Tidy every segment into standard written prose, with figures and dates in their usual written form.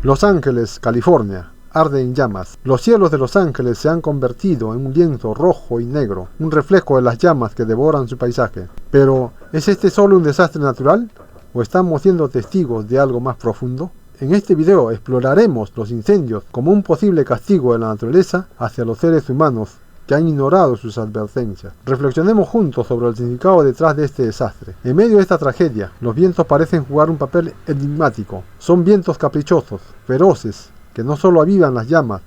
Los Ángeles, California, arde en llamas. Los cielos de Los Ángeles se han convertido en un lienzo rojo y negro, un reflejo de las llamas que devoran su paisaje. Pero, ¿es este solo un desastre natural? ¿O estamos siendo testigos de algo más profundo? En este video exploraremos los incendios como un posible castigo de la naturaleza hacia los seres humanos que han ignorado sus advertencias. Reflexionemos juntos sobre el significado detrás de este desastre. En medio de esta tragedia, los vientos parecen jugar un papel enigmático. Son vientos caprichosos, feroces, que no solo avivan las llamas,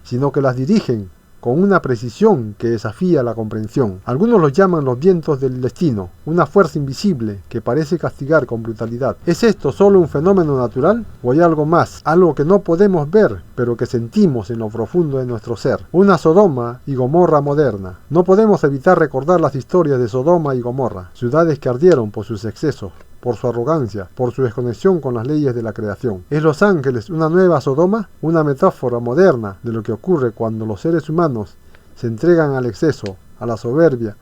sino que las dirigen con una precisión que desafía la comprensión. Algunos los llaman los vientos del destino, una fuerza invisible que parece castigar con brutalidad. ¿Es esto solo un fenómeno natural o hay algo más, algo que no podemos ver, pero que sentimos en lo profundo de nuestro ser? Una Sodoma y Gomorra moderna. No podemos evitar recordar las historias de Sodoma y Gomorra, ciudades que ardieron por sus excesos, por su arrogancia, por su desconexión con las leyes de la creación. ¿Es Los Ángeles una nueva Sodoma? Una metáfora moderna de lo que ocurre cuando los seres humanos se entregan al exceso, a la soberbia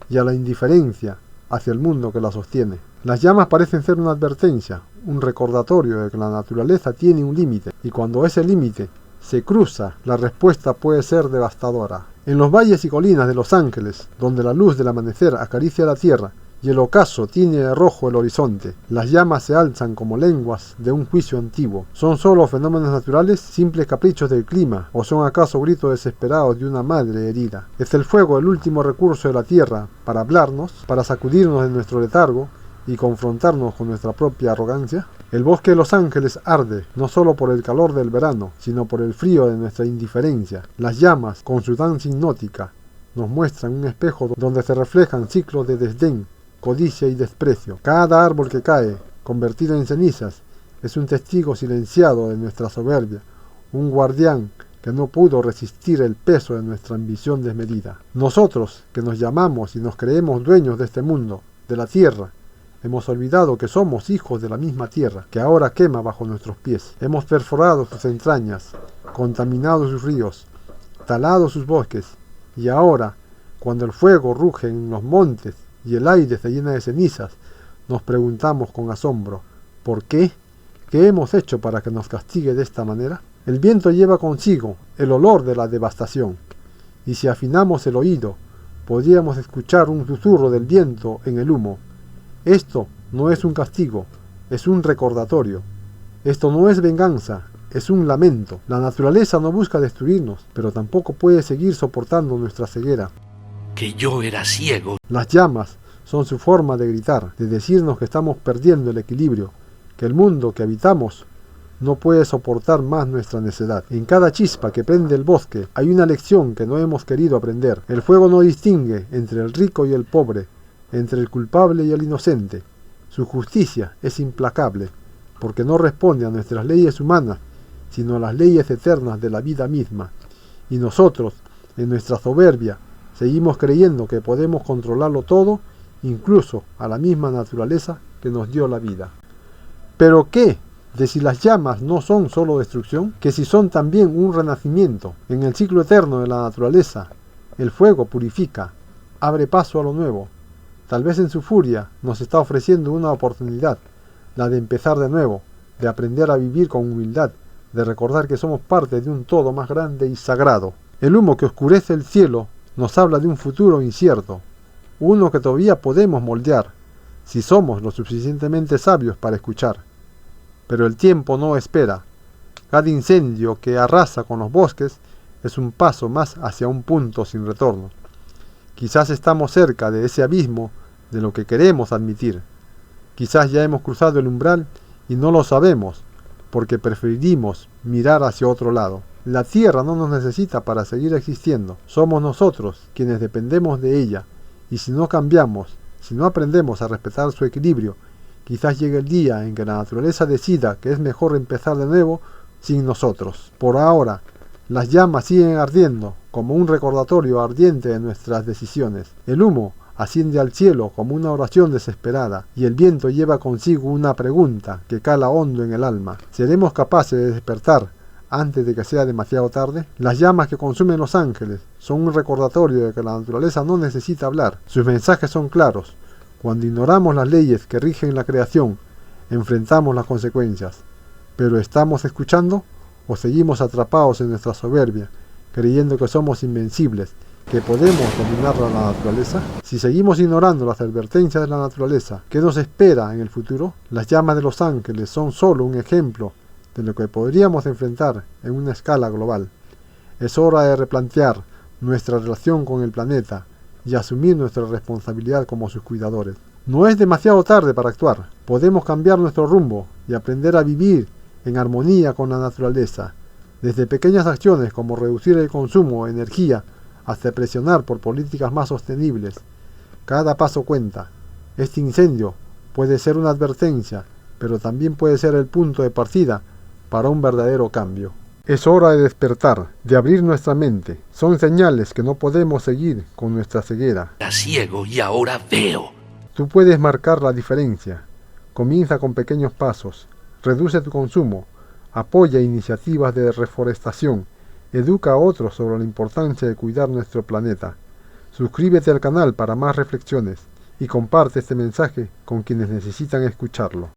y a la indiferencia hacia el mundo que la sostiene. Las llamas parecen ser una advertencia, un recordatorio de que la naturaleza tiene un límite, y cuando ese límite se cruza, la respuesta puede ser devastadora. En los valles y colinas de Los Ángeles, donde la luz del amanecer acaricia la tierra, y el ocaso tiñe de rojo el horizonte, las llamas se alzan como lenguas de un juicio antiguo. ¿Son solo fenómenos naturales, simples caprichos del clima, o son acaso gritos desesperados de una madre herida? ¿Es el fuego el último recurso de la tierra para hablarnos, para sacudirnos de nuestro letargo y confrontarnos con nuestra propia arrogancia? El bosque de Los Ángeles arde, no solo por el calor del verano, sino por el frío de nuestra indiferencia. Las llamas, con su danza hipnótica, nos muestran un espejo donde se reflejan ciclos de desdén, codicia y desprecio. Cada árbol que cae, convertido en cenizas, es un testigo silenciado de nuestra soberbia, un guardián que no pudo resistir el peso de nuestra ambición desmedida. Nosotros, que nos llamamos y nos creemos dueños de este mundo, de la tierra, hemos olvidado que somos hijos de la misma tierra, que ahora quema bajo nuestros pies. Hemos perforado sus entrañas, contaminado sus ríos, talado sus bosques, y ahora, cuando el fuego ruge en los montes y el aire se llena de cenizas, nos preguntamos con asombro, ¿por qué? ¿Qué hemos hecho para que nos castigue de esta manera? El viento lleva consigo el olor de la devastación, y si afinamos el oído, podríamos escuchar un susurro del viento en el humo. Esto no es un castigo, es un recordatorio. Esto no es venganza, es un lamento. La naturaleza no busca destruirnos, pero tampoco puede seguir soportando nuestra ceguera. Que yo era ciego. Las llamas son su forma de gritar, de decirnos que estamos perdiendo el equilibrio, que el mundo que habitamos no puede soportar más nuestra necedad. En cada chispa que prende el bosque hay una lección que no hemos querido aprender. El fuego no distingue entre el rico y el pobre, entre el culpable y el inocente. Su justicia es implacable, porque no responde a nuestras leyes humanas, sino a las leyes eternas de la vida misma. Y nosotros, en nuestra soberbia, seguimos creyendo que podemos controlarlo todo, incluso a la misma naturaleza que nos dio la vida. ¿Pero qué de si las llamas no son solo destrucción? ¿Que si son también un renacimiento? En el ciclo eterno de la naturaleza, el fuego purifica, abre paso a lo nuevo. Tal vez en su furia nos está ofreciendo una oportunidad, la de empezar de nuevo, de aprender a vivir con humildad, de recordar que somos parte de un todo más grande y sagrado. El humo que oscurece el cielo nos habla de un futuro incierto, uno que todavía podemos moldear, si somos lo suficientemente sabios para escuchar. Pero el tiempo no espera. Cada incendio que arrasa con los bosques es un paso más hacia un punto sin retorno. Quizás estamos cerca de ese abismo de lo que queremos admitir. Quizás ya hemos cruzado el umbral y no lo sabemos, porque preferimos mirar hacia otro lado. La tierra no nos necesita para seguir existiendo. Somos nosotros quienes dependemos de ella. Y si no cambiamos, si no aprendemos a respetar su equilibrio, quizás llegue el día en que la naturaleza decida que es mejor empezar de nuevo sin nosotros. Por ahora, las llamas siguen ardiendo como un recordatorio ardiente de nuestras decisiones. El humo asciende al cielo como una oración desesperada, y el viento lleva consigo una pregunta que cala hondo en el alma. ¿Seremos capaces de despertar antes de que sea demasiado tarde? Las llamas que consumen Los Ángeles son un recordatorio de que la naturaleza no necesita hablar. Sus mensajes son claros. Cuando ignoramos las leyes que rigen la creación, enfrentamos las consecuencias. Pero ¿estamos escuchando o seguimos atrapados en nuestra soberbia, creyendo que somos invencibles, que podemos dominar a la naturaleza? Si seguimos ignorando las advertencias de la naturaleza, ¿qué nos espera en el futuro? Las llamas de Los Ángeles son solo un ejemplo de lo que podríamos enfrentar en una escala global. Es hora de replantear nuestra relación con el planeta y asumir nuestra responsabilidad como sus cuidadores. No es demasiado tarde para actuar. Podemos cambiar nuestro rumbo y aprender a vivir en armonía con la naturaleza, desde pequeñas acciones como reducir el consumo de energía hasta presionar por políticas más sostenibles. Cada paso cuenta. Este incendio puede ser una advertencia, pero también puede ser el punto de partida para un verdadero cambio. Es hora de despertar, de abrir nuestra mente. Son señales que no podemos seguir con nuestra ceguera. Era ciego y ahora veo. Tú puedes marcar la diferencia. Comienza con pequeños pasos. Reduce tu consumo. Apoya iniciativas de reforestación. Educa a otros sobre la importancia de cuidar nuestro planeta. Suscríbete al canal para más reflexiones y comparte este mensaje con quienes necesitan escucharlo.